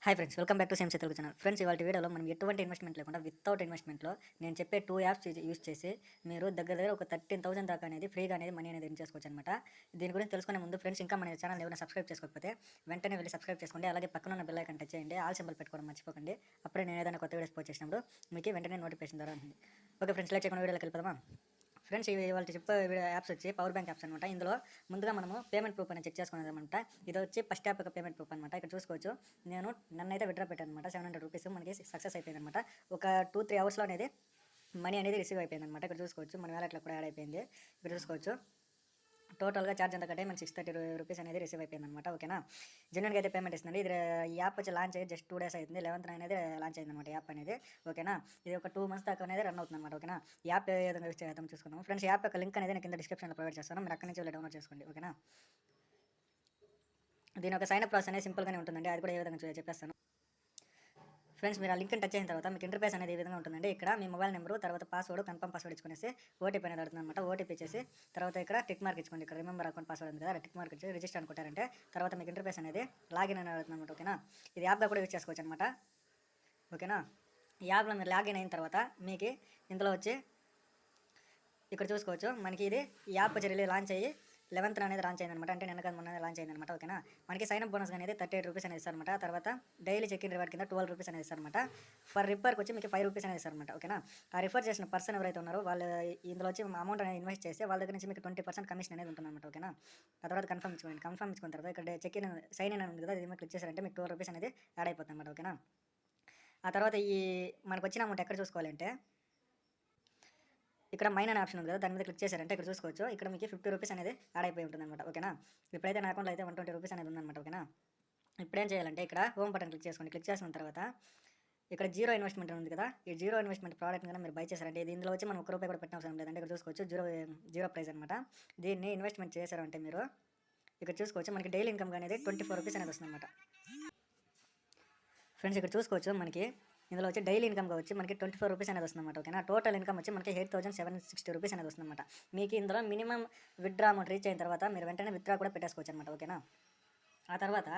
Hi friends, welcome back to same Telugu channel. Friends, ఇవాళ వీడియోలో మనం ఎటువంటి ఇన్వెస్ట్మెంట్ లేకుండా వితౌట్ ఇన్వెస్ట్మెంట్లో నేను చెప్పే 2 యాప్స్ యూస్ చేసి మీరు దగ్గర ఒక 13,000 దాకా అనేది ఫ్రీగా అనేది మనీ అనేది ఎర్న్ చేసుకోవచ్చు అనమాట. దీని గురించి తెలుసుకునే ముందు ఫ్రెండ్స్, ఇంకా మన ఛానల్ ఏమైనా సబ్స్క్రైబ్ చేసుకోకపోతే వెంటనే వెళ్ళి సబ్స్క్రైబ్ చేసుకోండి. అలాగే పక్కన ఉన్న బెల్ ఐకాన్ టచ్ చేయండి, ఆల్ సింబల్ పెట్టుకోవడం మర్చిపోకండి. అప్పుడే నేను ఏదైనా కొత్త వీడియోస్ పోస్ట్ చేసినప్పుడు మీకు వెంటనే నోటిఫికేషన్ ద్వారా ఉంటుంది. ఓకే ఫ్రెండ్స్, లైక్ చేయకుండా వీడియోలోకి వెళ్ళిపోదామా. ఫ్రెండ్స్, ఇవి వాళ్ళు చెప్పే యాప్స్ వచ్చి పవర్ బ్యాంక్ యాప్స్ అనమాట. ఇందులో ముందుగా మనము పేమెంట్ ప్రూఫ్ అనేది చెక్ చేసుకునేది అనమాట. ఇది వచ్చి ఫస్ట్ యాప్ యొక్క పేమెంట్ ప్రూఫ్ అనమాట. ఇక్కడ చూసుకోవచ్చు, నేను నన్నైతే విడ్రా పెట్టాను అనమాట. 700 రూపీస్ మనకి సక్సెస్ అయిపోయింది అనమాట. ఒక 2-3 అవర్స్లో అనేది మనీ అనేది రిసీవ్ అయిపోయింది అనమాట. ఇక్కడ చూసుకోవచ్చు, మన వ్యాలెట్లో కూడా యాడ్ అయిపోయింది. ఇక్కడ చూసుకోవచ్చు, టోటల్గా ఛార్జ్ ఎంత కంటే మనకి 630 రూపీస్ అనేది రిసీవ్ అయిపోయింది అనమాట. ఓకేనా, జెన్యున్గా అయితే పేమెంట్ ఇస్తుంది. ఇది ఈ యాప్ వచ్చి లాంచ్ అయ్యి జస్ట్ 2 days అవుతుంది. 11th అనేది లాంచ్ అయింది అనమాట యాప్ అనేది. ఓకేనా, ఇది ఒక 2 months దాకా అనేది రన్ అవుతుంది అనమాట. ఓకేనా, యాప్ ఏ విధంగా యూస్ చేద్దాం చూసుకుందాం. ఫ్రెండ్స్, యాప్ యొక్క లింక్ అనేది నేను కింద డిస్క్రిప్షన్లో ప్రొవైడ్ చేస్తాను, మీరు అక్కడి నుంచి వెళ్ళి డౌన్లోడ్ చేసుకోండి. ఓకేనా, దీని ఒక సైన్ అప్ ప్రాసెస్ అనేది సింపుల్గానే ఉంటుందండి. అది కూడా ఏ విధంగా చెప్పేస్తాను. ఫ్రెండ్స్, మీరు ఆ లింక్ని టచ్ అయిన తర్వాత మీకు ఇంటర్ఫేస్ అనేది ఈ విధంగా ఉంటుందండి. ఇక్కడ మీ మొబైల్ నెంబరు, తర్వాత పాస్వర్డ్, కన్ఫర్మ్ పాస్వర్డ్ ఇచ్చుకునేసి ఓటీపీ అనేది అడుగుతుంది అనమాట. ఓటీపీ ఇచ్చేసి తర్వాత ఇక్కడ టిక్ మార్క్ ఇచ్చుకోండి. ఇక్కడ రిమెంబర్ అకౌంట్ పాస్వర్డ్ ఉంది కదా, టిక్ మార్క్ ఇచ్చి రిజిస్టర్ అనుకుంటారంటే తర్వాత మీకు ఇంటర్ఫేస్ అనేది లాగిన్ అని అడుగుతుంది అనమాట. ఓకేనా, ఇది యాప్గా కూడా యూజ్ చేసుకోవచ్చు అనమాట. ఓకేనా, ఈ యాప్లో మీరు లాగిన్ అయిన తర్వాత మీకు ఇందులో వచ్చి ఇక్కడ చూసుకోవచ్చు, మనకి ఇది ఈ యాప్ వచ్చి లాంచ్ అయ్యి 11th అనేది లాంచ్ అయిందనమాట. అంటే నిన్న మొన్న లాంచ్ అయిందనమాట. ఓకేనా, మనకి సైన్ అప్ బోనస్ అనేది 38 రూపీస్ అనేది ఇస్తారనమాట. తర్వాత డైలీ చెక్ ఇన్ రివార్డ్ కింద 12 రూపీస్ అనేది ఇస్తారనమాట. ఫర్ రిఫర్కి వచ్చి మీకు 5 రూపీస్ అనేది ఇస్తారనమాట. ఓకేనా, ఆ రిఫర్ చేసిన పర్సన్ ఎవరైతే ఉన్నారో వాళ్ళు ఇందులో వచ్చి అమౌంట్ అనేది ఇన్వెస్ట్ చేస్తే వాళ్ళ దగ్గర నుంచి మీకు 20% కమిషన్ అనేది ఉంటుందన్నమాట. ఓకేనా, ఆ తర్వాత కన్ఫర్మ్ ఇచ్చుకున్న తర్వాత ఇక్కడ చెక్ ఇన్ సైన్ ఇన్ ఉంది కదా, ఇది క్లిక్ చేశారంటే మీకు 12 రూపీస్ అనేది యాడ్ అయిపోతుంది అనమాట. ఓకేనా, ఆ తర్వాత ఈ మనకు వచ్చిన అమౌంట్ ఎక్కడ చూసుకోవాలంటే ఇక్కడ మైన్ అనే ఆప్షన్ ఉంది కదా, దాని మీద క్లిక్ చేశారంటే ఇక్కడ చూసుకోవచ్చు, ఇక్కడ మీకు 50 రూపీస్ అనేది యాడ్ అయిపోయి ఉంటుంది అనమాట. ఓకేనా, ఇప్పుడైతే నా అకౌంట్లో అయితే 120 రూపీస్ అనేది ఉందన్నమాట. ఓకేనా, ఇప్పుడేం చేయాలంటే ఇక్కడ హోమ్ బటన్ క్లిక్ చేసుకోండి. క్లిక్ చేసిన తర్వాత ఇక్కడ జీరో ఇన్వెస్ట్మెంట్ ఉంది కదా, ఈ జీరో ఇన్వెస్ట్మెంట్ ప్రోడక్ట్ కన్నా మీరు బై చేశారంటే ఇది ఇందులో వచ్చి మనం ₹1 కూడా పెట్టిన అవసరం లేదంటే ఇక్కడ చూసుకోవచ్చు, జీరో ప్రైస్ అనమాట. దీన్ని ఇన్వెస్ట్మెంట్ చేశారంటే మీరు ఇక్కడ చూసుకోవచ్చు, మనకి డైలీ ఇన్కమ్ అనేది 24 రూపీస్ అనేది వస్తుంది అనమాట. ఫ్రెండ్స్, ఇక్కడ చూసుకోవచ్చు, మనకి ఇందులో వచ్చి డైలీ ఇన్కమ్గా వచ్చి మనకి 24 రూపీస్ అనేది వస్తుందన్నమాట. ఓకేనా, టోటల్ ఇన్కమ్ వచ్చి మనకి 8,760 రూపీస్ అనేది వస్తుందన్నమాట. మీకు ఇందులో మినిమం విత్డ్రా అమౌంట్ రీచ్ అయిన తర్వాత మీరు వెంటనే విత్డ్రా కూడా పెట్టేసుకోవచ్చు అనమాట. ఓకేనా, ఆ తర్వాత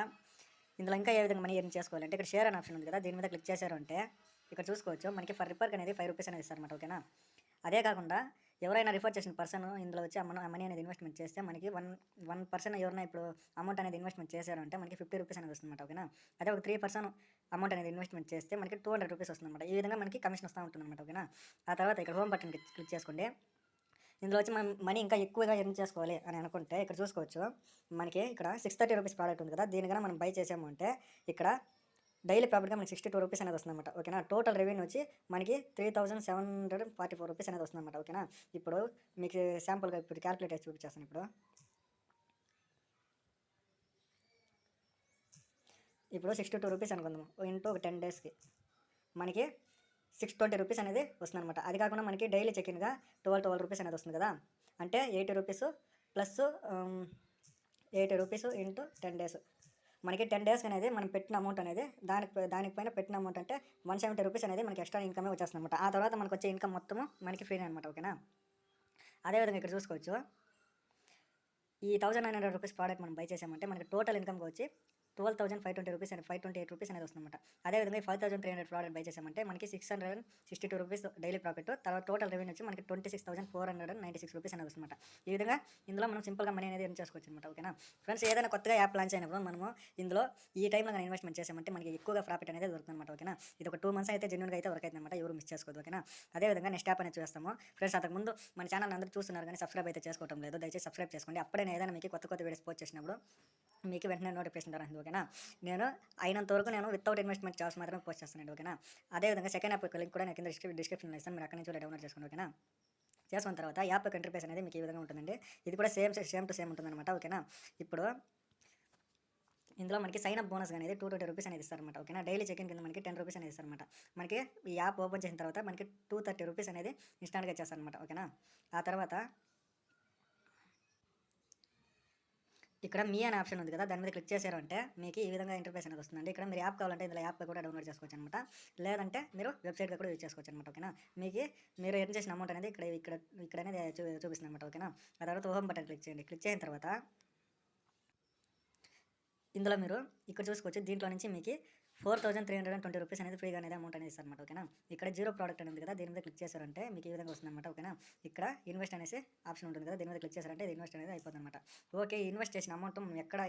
ఇందులో ఇంకా ఏ విధంగా మనీ ఎర్న్ చేసుకోవాలంటే ఇక్కడ షేర్ అనే ఆప్షన్ ఉంది కదా, దీని మీద క్లిక్ చేశారు అంటే ఇక్కడ చూసుకోవచ్చు, మనకి ఫర్ రిపర్క్ అనేది 5 రూపీస్ అనేది ఇస్తారన్నమాట. ఓకేనా, అదే కాకుండా ఎవరైనా రిఫర్ చేసిన పర్సన్ ఇందులో వచ్చి మనీ అనేది ఇన్వెస్ట్మెంట్ చేస్తే మనకి వన్ పర్సన్ ఎవరైనా ఇప్పుడు అమౌంట్ అనేది ఇన్వెస్ట్మెంట్ చేశారంటే మనకి 50 రూపీస్ అనేది వస్తుందన్నమాట. ఓకేనా, అదే ఒక 3% అమౌంట్ అనేది ఇన్వెస్ట్మెంట్ చేస్తే మనకి 200 రూపీస్ వస్తుందన్నమాట. ఈ విధంగా మనకి కమిషన్ వస్తూ ఉంటుందన్నమాట. ఓకేనా, ఆ తర్వాత ఇక్కడ హోమ్ బటన్ క్లిక్ చేసుకోండి. ఇందులో వచ్చి మనం మనీ ఇంకా ఎక్కువగా ఎర్న్ చేసుకోవాలి అని అనుకుంటే ఇక్కడ చూసుకోవచ్చు, మనకి ఇక్కడ 630 రూపీస్ ప్రోడక్ట్ ఉంది కదా, దీనికన్నా మనం బై చేసాము అంటే ఇక్కడ డైలీ ప్రాఫిట్గా మనకి 62 రూపీస్ అనేది వస్తుందన్నమాట. ఓకేనా, టోటల్ రెవెన్యూ వచ్చి మనకి 3,744 రూపీస్ అనేది వస్తుందన్నమాట. ఓకేనా, ఇప్పుడు మీకు శాంపుల్గా ఇప్పుడు క్యాల్కులేట్ చేసి చూపించేస్తాను. ఇప్పుడు 62 రూపీస్ అనుకుందాము, ఇంటూ ఒక 10 డేస్కి మనకి 620 రూపీస్ అనేది వస్తుందన్నమాట. అది కాకుండా మనకి డైలీ చెక్-ఇన్గా 12 రూపీస్ అనేది వస్తుంది కదా, అంటే 80 rupees plus 80 rupees into 10 days మనకి 10 డేస్ అనేది మనం పెట్టిన అమౌంట్ అనేది దానిపైన పెట్టిన అమౌంట్ అంటే 170 రూపీస్ అనేది మనకి ఎక్స్ట్రా ఇన్కమే వచ్చేస్తుంది అనమాట. ఆ తర్వాత మనకు వచ్చే ఇన్కమ్ మొత్తము మనకి ఫ్రీనే అనమాట. ఓకేనా, అదేవిధంగా ఇక్కడ చూసుకోవచ్చు, ఈ 1900 రూపీస్ ప్రోడక్ట్ మనం బై చేసామంటే మనకి టోటల్ ఇన్కమ్గా వచ్చి 12,520 రూపీస్ అండ్ 528 రూపీస్ అనేది వస్తుందన్నమాట. అదేవిధంగా 5,300 ప్రోడక్ట్ బై చేసామంటే మనకి 662 రూపీస్ డైలీ ప్రాఫిట్, తర్వాత టోటల్ రెవెన్యూ వచ్చి మనకి 26,496 రూపీస్ అనేది వస్తుందన్నమాట. ఈ విధంగా ఇందులో మనం సింపుల్గా మనీ అనేది ఎర్న్ చేసుకోవచ్చు అనమాట. ఓకేనా ఫ్రెండ్స్, ఏదైనా కొత్తగా యాప్ లాంచ్ అయినప్పుడు మనము ఇందులో ఈ టైంలో కానీ ఇన్వెస్ట్మెంట్ చేసామంటే మనకి ఎక్కువగా ప్రాఫిట్ అనేది దొరుకుతుంది అనమాట. ఓకేనా, ఇది ఒక 2 months అయితే జెన్యూన్గా అయితే వర్క్ అవుతుంది అనమాట, ఎవరు మిస్ చేసుకోవద్దు. ఓకేనా, అదేవిధంగా నెక్స్ట్ యాప్ అనేది చూస్తాము. ఫ్రెండ్స్, అంతకుముందు మన ఛానల్ అందరూ చూస్తున్నారు కానీ సబ్స్క్రైబ్ అయితే చేసుకోవడం లేదు, దయచేసి సబ్స్క్రైబ్ చేసుకోండి. అప్పుడే ఏదైనా మీకు కొత్త వీడియోస్ పోస్ట్ చేసినప్పుడు మీకు వెంటనే నోటిఫికేషన్ రాదు. ఓకేనా, నేను అయినంత వరకు నేను వితౌట్ ఇన్వెస్ట్మెంట్ చార్జ్ మాత్రమే పోస్ట్ చేస్తానండి. ఓకేనా, అదేవిధంగా సెకండ్ యాప్ యొక్క లింక్ కూడా నేను కింద డిస్క్రిప్షన్లో ఇస్తాను, మీరు అక్కడి నుంచి డౌన్లోడ్ చేసుకోండి. ఓకేనా, చేసుకున్న తర్వాత యాప్ యొక్క ఇంటర్ఫేస్ అనేది మీకు ఈ విధంగా ఉంటుందండి. ఇది కూడా సేమ్ టు సేమ్ ఉంటుందన్నమాట. ఓకేనా, ఇప్పుడు ఇందులో మనకి సైన్ అప్ బోనస్ అనేది 220 రూపీస్ అనేది ఇస్తారన్నమాట. ఓకేనా, డైలీ చెక్ ఇన్ కింద మనకి 10 రూపీస్ అనేది ఇస్తారన్నమాట. మనకి ఈ యాప్ ఓపెన్ చేసిన తర్వాత మనకి 230 రూపీస్ అనేది ఇన్స్టాంట్గా ఇచ్చేస్తారన్నమాట. ఓకేనా, ఆ తర్వాత ఇక్కడ మీ అనే ఆప్షన్ ఉంది కదా, దాని మీద క్లిక్ చేశారు అంటే మీకు ఈ విధంగా ఇంటర్ఫేస్ అనేది వస్తుందండి. ఇక్కడ మీరు యాప్ కావాలంటే ఇందులో యాప్ కూడా డౌన్లోడ్ చేసుకోవచ్చు అనమాట, లేదంటే మీరు వెబ్సైట్గా కూడా యూజ్ చేసుకోవచ్చు అనమాట. ఓకేనా, మీరు ఎర్న్ చేసిన అమౌంట్ అనేది ఇక్కడ అనేది చూపిస్తుంది అనమాట. ఓకేనా, ఆ తర్వాత హోమ్ బటన్ క్లిక్ చేయండి. క్లిక్ చేసిన తర్వాత ఇందులో మీరు ఇక్కడ చూసుకోవచ్చు, దీంట్లో నుంచి మీకు 4320 రూపీస్ అనేది ఫ్రీగా అనేది అమౌంట్ అనేది ఇస్తారన్నమాట. ఓకేనా. ఇక్కడ జీరో ప్రోడక్ట్ అనేది ఉంది కదా, దీని మీద క్లిక్ చేశారంటే మీకు ఈ విధంగా వస్తుందన్నమాట. ఓకేనా. ఇక్కడ ఇన్వెస్ట్ అనేసి ఆప్షన్ ఉంటుంది కదా, దీని మీద క్లిక్ చేశారంటే ఇది ఇన్వెస్ట్ అనేది అయిపోతుందన్నమాట. ఓకే, ఇన్వెస్ట్ చేసిన అమౌంట్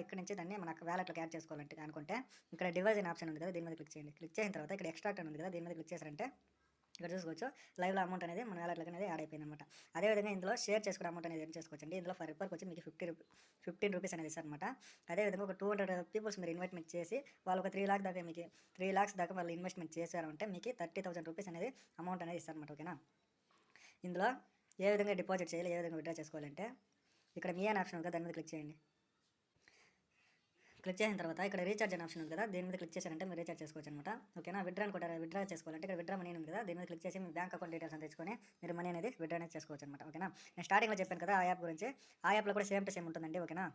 ఇక్కడ నుంచి దాన్ని మన వ్యాలెట్లోకి యాడ్ చేసుకోవాలంటే అనుకుంటే ఇక్కడ డివైజ్ అనే ఆప్షన్ ఉంది కదా, దీని మీద క్లిక్ చేయండి. క్లిక్ చేసిన తర్వాత ఇక్కడ ఎక్స్ట్రాక్ట్ అని ఉంది కదా, దీని మీద క్లిక్ చేశారంటే ఇక్కడ చూసుకోవచ్చు లైవ్లో అమౌంట్ అనేది మన వ్యాలెట్లోకి అనేది యాడ్ అయిపోయింది అనమాట. అదేవిధంగా ఇందులో షేర్ చేసుకునే అమౌంట్ అనేది ఏం చేసుకోవచ్చు అండి. ఇందులో ఫర్ రిపర్కి వచ్చి మీకు 15 రూపీస్ అనేది ఇస్తారనమాట. అదేవిధంగా ఒక 200 పీపుల్స్ మీరు ఇన్వెస్ట్మెంట్ చేసి వాళ్ళు ఒక 3 లాక్ దాకా మీకు 3 లాక్స్ దాకా వాళ్ళు ఇన్వెస్ట్మెంట్ చేశారంటే మీకు 30,000 రూపీస్ అనేది అమౌంట్ అనేది ఇస్తారనమాట. ఓకేనా. ఇందులో ఏ విధంగా డిపాజిట్ చేయాలి, ఏ విధంగా విత్డ్రా చేసుకోవాలంటే ఇక్కడ మీ అనే ఆప్షన్ ఉంది కదా, దాని మీద క్లిక్ చేయండి. క్లిక్ చేసిన తర్వాత ఇక్కడ రీఛార్జ్ అనే ఆప్షన్ ఉంది కదా, దీని మీద క్లిక్ చేశారంటే మీరు రీఛార్జ్ చేసుకోవచ్చు అనమాట. ఓకేనా. విత్డ్రా చేసుకోవాలంటే ఇక్కడ విత్డ్రా మనీ ఉంది కదా, దీని మీద క్లిక్ చేసి మీ బ్యాంక్ అకౌంట్ డీటెయిల్స్ అని తెచ్చుకొని మీరు మనీ అనేది విత్డ్రా అనేది చేసుకోవచ్చు అనమాట. ఓకేనా. నేను స్టార్టింగ్లో చెప్పాను కదా ఆ యాప్ గురించి, ఆ యాప్లో కూడా సేమ్ టు సేమ్ ఉంటుందండి. ఓకేనా.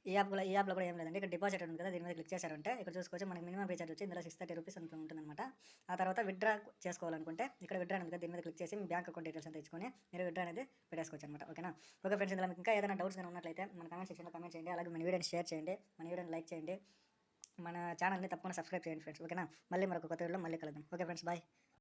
ఈ యాప్లో కూడా ఏం లేదండి. ఇక్కడ డిపాజిట్ ఉంది కదా, దీని మీద క్లిక్ చేశారంటే ఇక్కడ చూసుకోవచ్చు మనకి మినిమం రీఛార్జ్ వచ్చి ఇందులో 630 రూపీస్ ఉంటుందన్నమాట. ఆ తర్వాత విత్డ్రా చేసుకోవాలనుకుంటే ఇక్కడ విత్డ్రా ఉంది కదా, దీని మీద క్లిక్ చేసి మీ బ్యాంక్ అకౌంట్ డీటెయిల్స్ అని తెచ్చుకొని మీరు విత్డ్రా అనేది పెట్టేసుకోవచ్చు అనమాట. ఓకేనా. ఓకే ఫ్రెండ్స్, ఇందులో మీకు ఇంకా ఏదైనా డౌట్స్ కానీ ఉన్నట్లయితే మన కామెంట్ సెక్షన్లో కామెంట్ చేయండి. అలాగే మన వీడియోని షేర్ చేయండి, మన వీడియోని లైక్ చేయండి, మన ఛానల్ని తప్పకుండా సబ్స్క్రైబ్ చేయండి ఫ్రెండ్స్. ఓకేనా. మళ్ళీ మరొక కొత్త వీడియోలో మళ్ళీ కలుద్దాం. Okay friends, bye.